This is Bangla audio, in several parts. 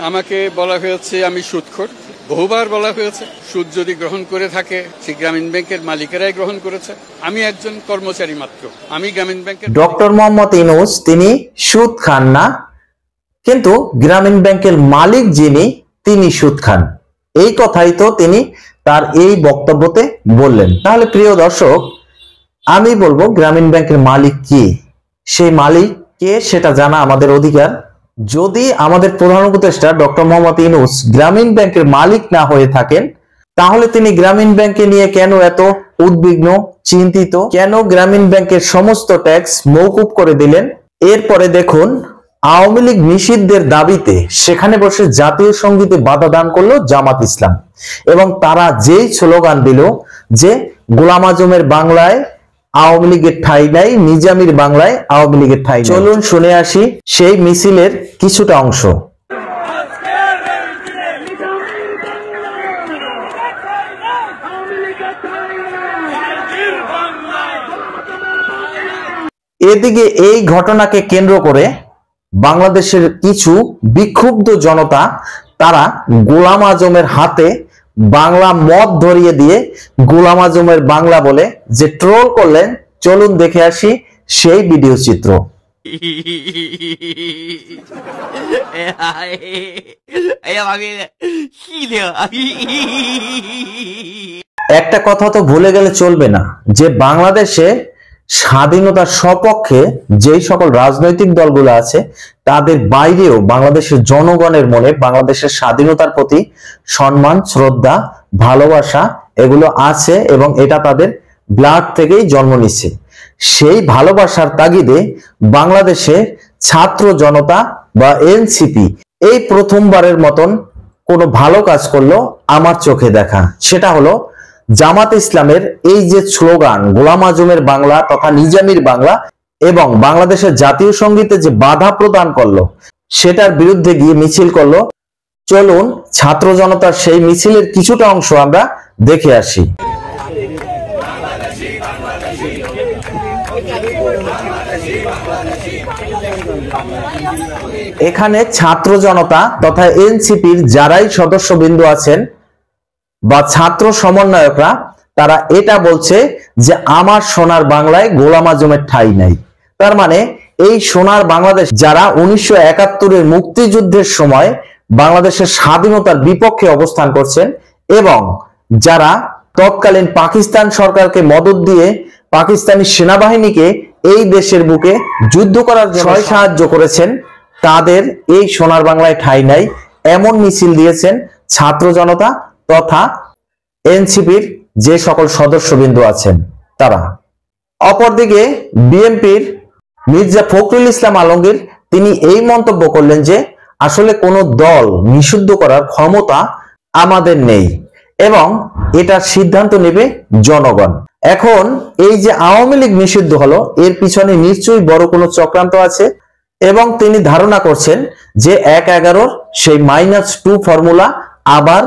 আমাকে বলা হয়েছে আমি সুদখোর, বহুবার বলা হয়েছে। সুদ যদি গ্রহণ করে থাকে সে গ্রামীণ ব্যাংকের মালিকেরাই গ্রহণ করেছে, আমি একজন কর্মচারী মাত্র। আমি গ্রামীণ ব্যাংকের ডক্টর মোহাম্মদ ইউনূস তিনি সুদ খান না, কিন্তু গ্রামীণ ব্যাংকের মালিক যিনি তিনি সুদ খান, এই কথাই তো তিনি তার এই বক্তব্যতে বললেন। তাহলে প্রিয় দর্শক, আমি বলবো গ্রামীণ ব্যাংকের মালিক কি, সেই মালিক কে সেটা জানা আমাদের অধিকার। যদি আমাদের প্রধান উপদেষ্টা ডক্টর মোহাম্মদ ইউনূস গ্রামীণ ব্যাংকের মালিক না হয়ে থাকেন, তাহলে তিনি গ্রামীণ ব্যাংকে নিয়ে কেন এত উদ্বিগ্ন, চিন্তিত, কেন গ্রামীণ ব্যাংকের সমস্ত ট্যাক্স মওকুফ করে দিলেন? এরপরে দেখুন, আওয়ামী লীগ নিষিদ্ধের দাবিতে সেখানে বসে জাতীয় সঙ্গীতে বাধা দান করলো জামাত ইসলাম, এবং তারা যেই স্লোগান দিল যে গোলাম আজমের বাংলায় আওয়ামী লীগের ঠাঁই নাই, নিজামীর বাংলায় আওয়ামী লীগের ঠাঁই নাই। চলুন শুনে আসি সেই মিছিলের কিছুটা অংশ। এদিকে এই ঘটনাকে কেন্দ্র করে বাংলাদেশের কিছু বিক্ষুব্ধ জনতা তারা গোলাম আজমের হাতে বাংলা মদ ধরিয়ে দিয়ে গোলাম আজমের বাংলা বলে যে ট্রোল করলেন, চলুন দেখে আসি সেই ভিডিও চিত্র। একটা কথা তো ভুলে গেলে চলবে না যে বাংলাদেশে স্বাধীনতার সপক্ষে যেই সকল রাজনৈতিক দলগুলো আছে তাদের বাইরেও বাংলাদেশের জনগণের মনে বাংলাদেশের স্বাধীনতার প্রতি সম্মান, শ্রদ্ধা, ভালোবাসা এগুলো আছে, এবং এটা তাদের ব্লাড থেকেই জন্ম নিচ্ছে। সেই ভালোবাসার তাগিদে বাংলাদেশে ছাত্র জনতা বা এনসিপি এই প্রথমবারের মতন কোনো ভালো কাজ করলো আমার চোখে দেখা। সেটা হলো জামাত ইসলামের এই যে স্লোগান গোলাম আজমের বাংলা তথা নিজামীর বাংলা এবং বাংলাদেশের জাতীয় সঙ্গীতে যে বাধা প্রদান করলো সেটার বিরুদ্ধে গিয়ে মিছিল করলো। চলুন ছাত্র জনতার সেই মিছিলের কিছুটা অংশ আমরা দেখে আসি। এখানে ছাত্র জনতা তথা এনসিপির যারাই সদস্যবৃন্দ আছেন বা ছাত্র সমন্বয়করা, তারা এটা বলছে যে আমার সোনার বাংলায় গোলাম আজমের ঠাঁই নাই। তার মানে এই সোনার বাংলাদেশ যারা 1971-এর মুক্তিযুদ্ধের সময় বাংলাদেশের স্বাধীনতার বিপক্ষে অবস্থান করছেন এবং যারা তৎকালীন পাকিস্তান সরকারকে মদদ দিয়ে পাকিস্তানি সেনাবাহিনীকে এই দেশের বুকে যুদ্ধ করার জন্য সাহায্য করেছেন, তাদের এই সোনার বাংলায় ঠাঁই নাই, এমন মিছিল দিয়েছেন ছাত্র জনতা তথা এনসিপির যে সকল সদস্যবৃন্দ আছেন তারা। অপরদিকে বিএনপির মির্জা ফখরুল ইসলাম আলমগীর তিনি এই মন্তব্য করলেন যে আসলে কোনো দল নিষিদ্ধ করার ক্ষমতা আমাদের নেই এবং এটার সিদ্ধান্ত নেবে জনগণ। এখন এই যে আওয়ামী লীগ নিষিদ্ধ হলো এর পিছনে নিশ্চয়ই বড় কোনো চক্রান্ত আছে, এবং তিনি ধারণা করছেন যে 1/11 সেই -2 ফর্মুলা আবার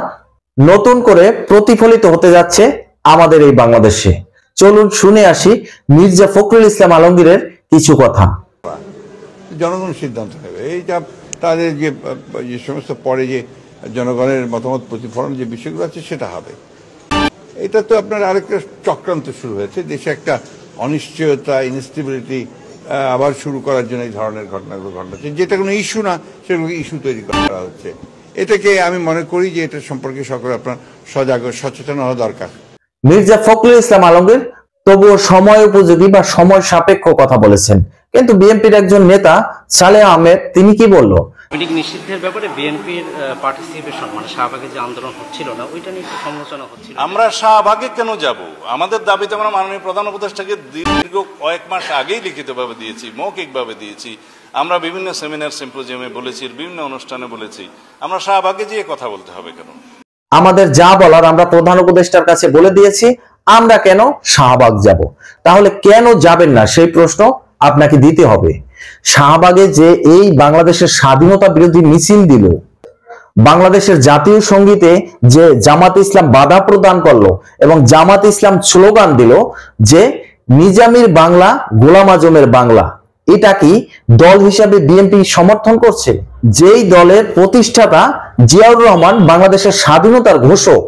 নতুন করে প্রতিফলিত হতে যাচ্ছে আমাদের এই বাংলাদেশে। চলুন শুনে আসি মির্জা ফখরুল ইসলাম আলমগীরের কিছু কথা। জনগণ সিদ্ধান্ত নেবে, এইটা তাদের যে সমস্ত পরে যে জনগণের মতামত প্রতিফলন যে বিষয়গুলো আছে সেটা হবে। এটা তো আপনার আরেকটা চক্রান্ত শুরু হয়েছে, দেশে একটা অনিশ্চয়তা, ইনস্টেবিলিটি আবার শুরু করার জন্য এই ধরনের ঘটনাগুলো ঘটাচ্ছে, যেটা কোনো ইস্যু না সেগুলোকে ইস্যু তৈরি করা হচ্ছে। এটাকে আমি মনে করি যে এটা সম্পর্কে সকলে আপনার সজাগ সচেতন হওয়া দরকার। মির্জা ফখরুল ইসলাম আলমগীর তবুও সময় উপযোগী বা সময় সাপেক্ষ কথা বলেছেন, কিন্তু বিএনপির একজন নেতা সালেহ আহমেদ তিনি কি বলল? নিষিদ্ধের ব্যাপারে বিএনপির পার্টিসিপেশন মানে শাহবাগে যে আন্দোলন হচ্ছিল না ওইটা নিয়ে সমালোচনা হচ্ছিল। আমরা শাহবাগে কেন যাব? আমাদের দাবিতে আমরা মাননীয় প্রধান উপদেষ্টাকে দীর্ঘ কয়েক মাস আগেই লিখিতভাবে দিয়েছি, মৌখিকভাবে দিয়েছি, আমরা বিভিন্ন সেমিনার সিম্পোজিয়ামে বলেছি, বিভিন্ন অনুষ্ঠানে বলেছি। আমরা শাহবাগে যেয়ে কথা বলতে হবে কেন? আমাদের যা বলার আমরা প্রধান উপদেষ্টার কাছে বলে দিয়েছি, আমরা কেন শাহবাগ যাব? তাহলে কেন যাবেন না সেই প্রশ্ন আপনাকে দিতে হবে। শাহবাগে যে এই বাংলাদেশের স্বাধীনতা বিরোধী মিছিল দিল, বাংলাদেশের জাতীয় সঙ্গীতে যে জামাত ইসলাম বাধা প্রদান করলো এবং জামাত ইসলাম স্লোগান দিল যে নিজামীর বাংলা গোলাম আজমের বাংলা, এটা কি দল হিসাবে বিএনপি সমর্থন করছে? যেই দলের প্রতিষ্ঠাতা জিয়াউর রহমান বাংলাদেশের স্বাধীনতার ঘোষক,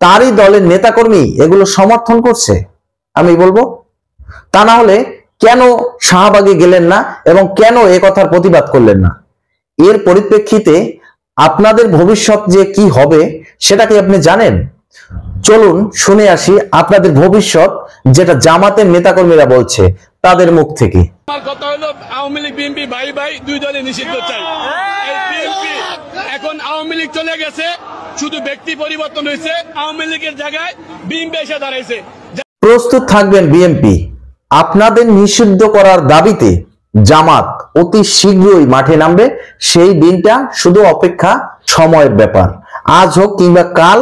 তারই দলের নেতাকর্মী এগুলো সমর্থন করছে? আমি বলবো তা না হলে কেন শাহবাগে গেলেন না এবং কেন এ কথার প্রতিবাদ করলেন না? এর পরিপ্রেক্ষিতে আপনাদের ভবিষ্যৎ যে কি হবে সেটা কি আপনি জানেন? চলুন শুনে আসি আপনাদের ভবিষ্যৎ, যেটা জামাতের নেতাকর্মীরা বলছে তাদের মুখ থেকে। আমার কথা হলো আওয়ামী লীগ বিএনপি ভাই ভাই দুই দলে নিষিদ্ধ চাই। এই বিএনপি এখন আওয়ামী লীগ চলে গেছে, শুধু ব্যক্তি পরিবর্তন হয়েছে, আওয়ামী লীগের জায়গায় বিএনপি এসে দাঁড়াইছে। প্রস্তুত থাকবেন বিএনপি। আপনাদের নিষিদ্ধ করার দাবিতে জামাত অতি শীঘ্রই মাঠে নামবে। সেই দিনটা শুধু অপেক্ষা সময়ের ব্যাপার। আজ হোক কিংবা কাল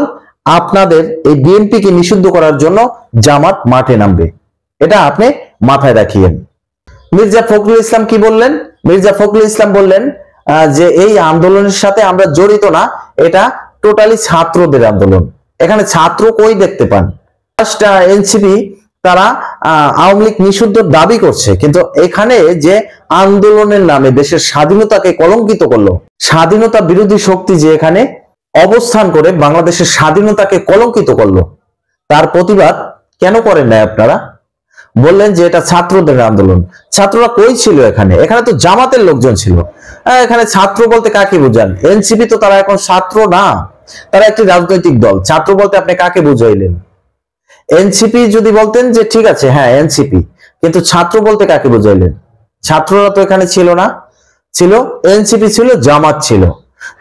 আপনাদের এই বিএনপিকে নিষিদ্ধ করার জন্য জামাত মাঠে নামবে, এটা আপনি মাথায় রাখিয়েন। মির্জা ফখরুল ইসলাম কি বললেন? মির্জা ফখরুল ইসলাম বললেন যে এই আন্দোলনের সাথে আমরা জড়িত না, এটা টোটালি ছাত্রদের আন্দোলন। এখানে ছাত্র কই দেখতে পান? এনসিপি তারা আওয়ামী লীগ নিষিদ্ধর দাবি করছে, কিন্তু এখানে যে আন্দোলনের নামে দেশের স্বাধীনতাকে কলঙ্কিত করলো, স্বাধীনতা বিরোধী শক্তি যে এখানে অবস্থান করে বাংলাদেশের স্বাধীনতাকে কলঙ্কিত করলো, তার প্রতিবাদ কেন করেন না আপনারা? বললেন যে এটা ছাত্রদের আন্দোলন। ছাত্ররা কই ছিল এখানে? এখানে তো জামাতের লোকজন ছিল। এখানে ছাত্র বলতে কাকে বুঝান? এনসিপি তো তারা এখন ছাত্র না, তারা একটি রাজনৈতিক দল। ছাত্র বলতে আপনি কাকে বুঝাইলেন? এনসিপি যদি বলতেন যে ঠিক আছে হ্যাঁ এনসিপি, কিন্তু ছাত্র বলতে কাকে বুঝাইলেন? ছাত্ররা তো এখানে ছিল না, ছিল এনসিপি, ছিল জামাত ছিল।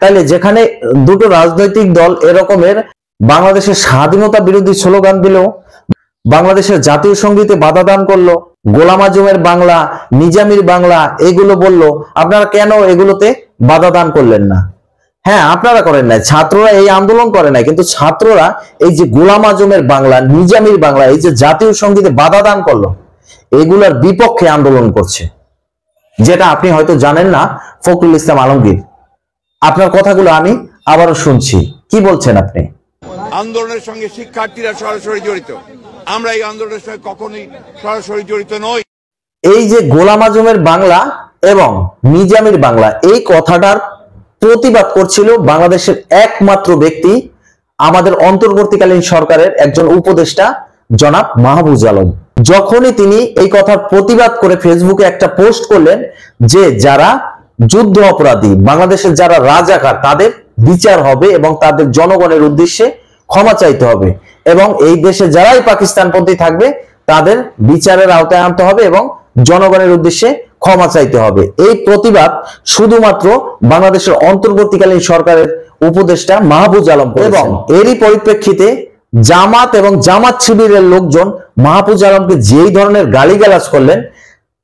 তাইলে যেখানে দুটো রাজনৈতিক দল এরকমের বাংলাদেশের স্বাধীনতা বিরোধী স্লোগান দিল, বাংলাদেশের জাতীয় সঙ্গীতে বাধা দান করলো, গোলাম আজমের বাংলা, নিজামীর বাংলা এগুলো বললো, আপনারা কেন এগুলোতে বাধা দান করলেন না? হ্যাঁ আপনারা করেন নাই, ছাত্ররা এই আন্দোলন করে নাই, কিন্তু ছাত্ররা এই যে গোলাম আজমের বাংলা, নিজামীর বাংলা, এই যে জাতীয় সঙ্গীতে বাধা দান করলো, এগুলোর বিপক্ষে আন্দোলন করছে, যেটা আপনি হয়তো জানেন না। ফখরুল ইসলাম আলমগীর, আপনার কথাগুলো আমি আবারও শুনছি, কি বলছেন আপনি? আন্দোলনের সঙ্গে শিক্ষার্থীরা সরাসরি জড়িত, আমরা এই আন্দোলনের সঙ্গে কখনোই সরাসরি জড়িত নই। এই যে গোলাম আজমের বাংলা এবং নিজামীর বাংলা, এই কথাটার প্রতিবাদ করছিল বাংলাদেশের একমাত্র ব্যক্তি, আমাদের অন্তর্বর্তীকালীন সরকারের একজন উপদেষ্টা জনাব মাহফুজ আলম। যখনই তিনি এই কথার প্রতিবাদ করে ফেসবুকে একটা পোস্ট করলেন যে যারা যুদ্ধ অপরাধী, বাংলাদেশের যারা রাজাকার, তাদের বিচার হবে এবং তাদের জনগণের উদ্দেশ্যে ক্ষমা চাইতে হবে, এবং এই দেশে যারাই পাকিস্তানপন্থী থাকবে তাদের বিচারের আওতায় আনতে হবে এবং জনগণের উদ্দেশ্যে ক্ষমা চাইতে হবে। এই প্রতিবাদ শুধুমাত্র বাংলাদেশের অন্তর্বর্তীকালীন সরকারের উপদেষ্টা মাহফুজ আলম, এবং এরই পরিপ্রেক্ষিতে জামাত এবং জামাত শিবিরের লোকজন মাহফুজ আলমকে যেই ধরনের গালিগালাজ করলেন,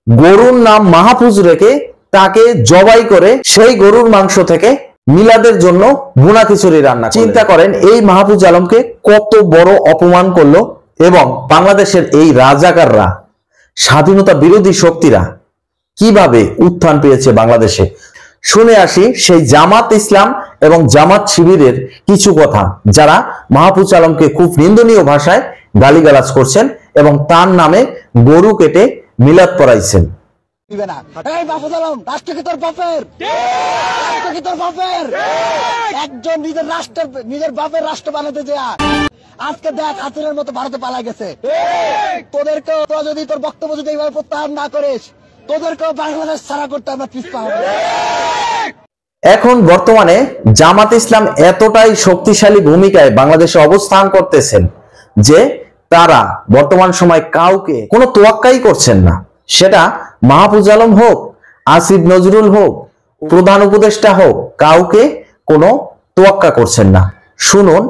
গরুর নাম মাহফুজ রেখে তাকে জবাই করে সেই গরুর মাংস থেকে মিলাদের জন্য ভুনা খিচুড়ি রান্না। চিন্তা করেন এই মাহফুজ আলমকে কত বড় অপমান করলো, এবং বাংলাদেশের এই রাজাকাররা, স্বাধীনতা বিরোধী শক্তিরা কিভাবে উত্থান পেয়েছে বাংলাদেশে। শুনে আসি সেই জামাত ইসলাম এবং জামাত শিবিরের কিছু কথা, যারা মাহফুজ আলমকে খুব নিন্দনীয় ভাষায় গালিগালাজ করছেন এবং তার নামে গরু কেটে মিলাদ পড়াইছেন। একজন নিজের বাপের রাষ্ট্র বানাতে যায়, আজকে দেখ হাসিনার মতো ভারতে পালা গেছে। তোদেরকে যদি তোর বক্তব্য যদি এইভাবে প্রত্যাহার না করিস, তোদেরকেও বাংলাদেশ ছাড়া করতে আমরা পিছপা হবে। এখন বর্তমানে জামাত ইসলাম এতটাই শক্তিশালী ভূমিকায় বাংলাদেশে অবস্থান করতেছেন যে তারা বর্তমান সময় কাউকে কোনো তোয়াক্কাই করছেন না। সেটা মাহফুজ আলম হোক, আসিফ নজরুল হোক, প্রধান উপদেষ্টা হোক, কাউকে কোনো তোয়াক্কা করছেন না। শুনুন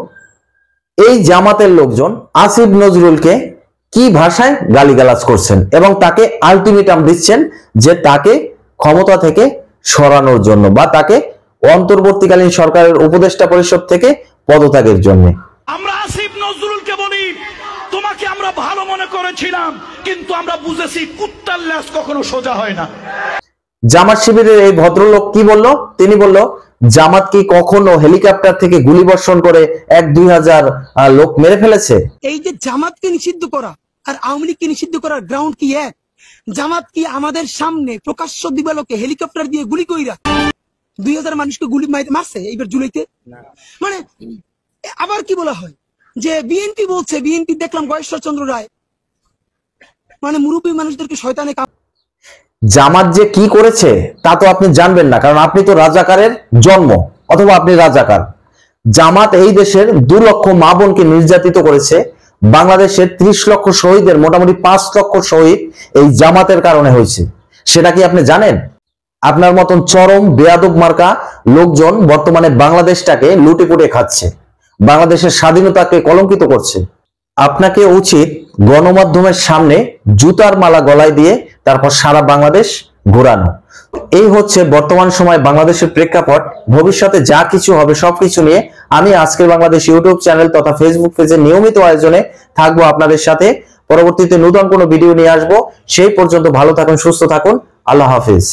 এই জামাতের লোকজন আসিফ নজরুলকে কি ভাষায় গালিগালাজ করছেন এবং তাকে আলটিমেটাম দিচ্ছেন যে তাকে ক্ষমতা থেকে সরানোর জন্য বা তাকে অন্তর্বর্তীকালীন সরকারের উপদেষ্টা পরিষদ থেকে পদত্যাগের জন্য। আমরা আসিফ নজরুলকে বলি, তোমাকে আমরা ভালো মনে করেছিলাম, কিন্তু আমরা বুঝেছি কুত্তার ল্যাজ কখনো সোজা হয় না। জামাত শিবিরের এই ভদ্রলোক কি বলল? তিনি বলল জামাত কি কখনো হেলিকপ্টার থেকে গুলি বর্ষণ করে 1-2 হাজার লোক মেরে ফেলেছে? এই যে জামাতকে নিষিদ্ধ করা আর আওয়ামী লীগকে নিষিদ্ধ করার গ্রাউন্ড কি এক? জামাত কি আমাদের সামনে প্রকাশ্য দিবালোকে হেলিকপ্টার দিয়ে গুলি কইরা 2000 মানুষকে গুলি মারছে এইবার জুলাইতে। মানে আবার কি বলা হয় যে বিএনপি বলছে, বিএনপি দেখলাম গয়েশ্বরচন্দ্র রায় মানে মুরব্বী মানুষদেরকে শয়তানে জামাত যে কি করেছে তা তো আপনি জানবেন না, কারণ আপনি তো রাজাকারের জন্ম, অথবা আপনি রাজাকার। জামাত এই দেশের 2 লক্ষ মা বোনকে নির্যাতিত করেছে। বাংলাদেশের 30 লক্ষ শহীদের মোটামুটি 5 লক্ষ শহীদ এই জামাতের কারণে হয়েছে। সেটা কি আপনি জানেন? আপনার মতন চরম বেয়াদব মার্কা লোকজন বর্তমানে বাংলাদেশটাকে লুটেপুটে খাচ্ছে, বাংলাদেশের স্বাধীনতাকে কলঙ্কিত করছে। আপনাকে উচিত গণমাধ্যমের সামনে জুতার মালা গলায় দিয়ে তারপর সারা বাংলাদেশ ঘোরানো। এই হচ্ছে বর্তমান সময় বাংলাদেশের প্রেক্ষাপট। ভবিষ্যতে যা কিছু হবে সবকিছু নিয়ে আমি আজকের বাংলাদেশ ইউটিউব চ্যানেল তথা ফেসবুক পেজে নিয়মিত আয়োজনে থাকবো আপনাদের সাথে। পরবর্তীতে নতুন কোনো ভিডিও নিয়ে আসবো। সেই পর্যন্ত ভালো থাকুন, সুস্থ থাকুন। আল্লাহ হাফিজ।